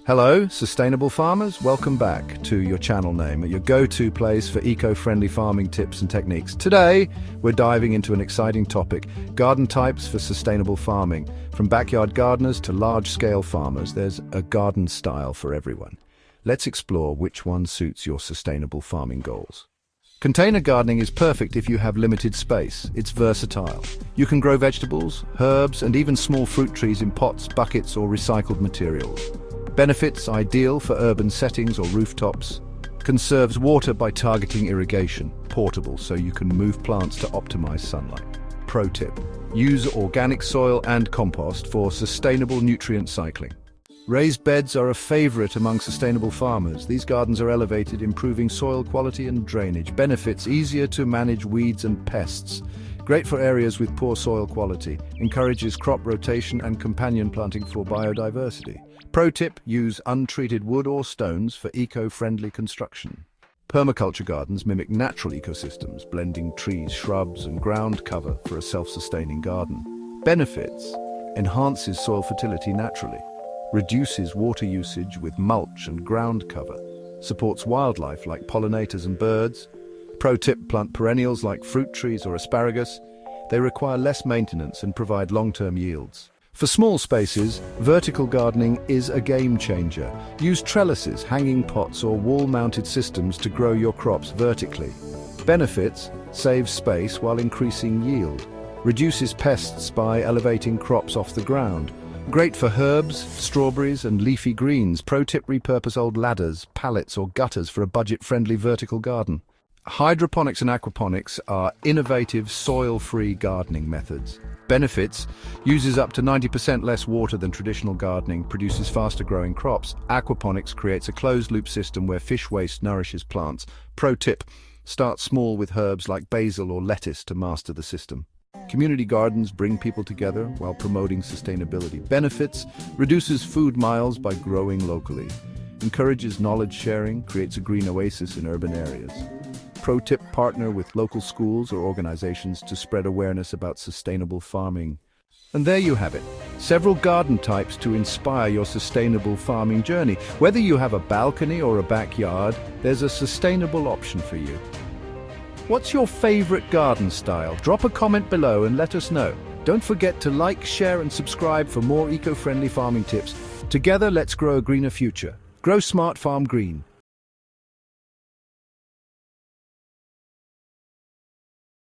Hello, sustainable farmers. Welcome back to your channel name, your go-to place for eco-friendly farming tips and techniques. Today, we're diving into an exciting topic, garden types for sustainable farming. From backyard gardeners to large-scale farmers, there's a garden style for everyone. Let's explore which one suits your sustainable farming goals. Container gardening is perfect if you have limited space. It's versatile. You can grow vegetables, herbs, and even small fruit trees in pots, buckets, or recycled materials. Benefits: ideal for urban settings or rooftops. Conserves water by targeting irrigation. Portable, so you can move plants to optimize sunlight. Pro tip: use organic soil and compost for sustainable nutrient cycling. Raised beds are a favorite among sustainable farmers. These gardens are elevated, improving soil quality and drainage. Benefits: easier to manage weeds and pests. Great for areas with poor soil quality. Encourages crop rotation and companion planting for biodiversity. Pro tip: use untreated wood or stones for eco-friendly construction. Permaculture gardens mimic natural ecosystems, blending trees, shrubs, and ground cover for a self-sustaining garden. Benefits: enhances soil fertility naturally. Reduces water usage with mulch and ground cover. Supports wildlife like pollinators and birds. Pro tip: plant perennials like fruit trees or asparagus. They require less maintenance and provide long-term yields. For small spaces, vertical gardening is a game changer. Use trellises, hanging pots, or wall-mounted systems to grow your crops vertically. Benefits: saves space while increasing yield. Reduces pests by elevating crops off the ground. Great for herbs, strawberries, and leafy greens. Pro tip: repurpose old ladders, pallets, or gutters for a budget-friendly vertical garden. Hydroponics and aquaponics are innovative, soil-free gardening methods. Benefits: uses up to 90% less water than traditional gardening, produces faster-growing crops. Aquaponics creates a closed-loop system where fish waste nourishes plants. Pro tip: start small with herbs like basil or lettuce to master the system. Community gardens bring people together while promoting sustainability. Benefits: reduces food miles by growing locally. Encourages knowledge sharing, creates a green oasis in urban areas. Pro tip: partner with local schools or organizations to spread awareness about sustainable farming. And there you have it, several garden types to inspire your sustainable farming journey. Whether you have a balcony or a backyard, there's a sustainable option for you. What's your favorite garden style? Drop a comment below and let us know. Don't forget to like, share, and subscribe for more eco-friendly farming tips. Together, let's grow a greener future. Grow smart, farm green.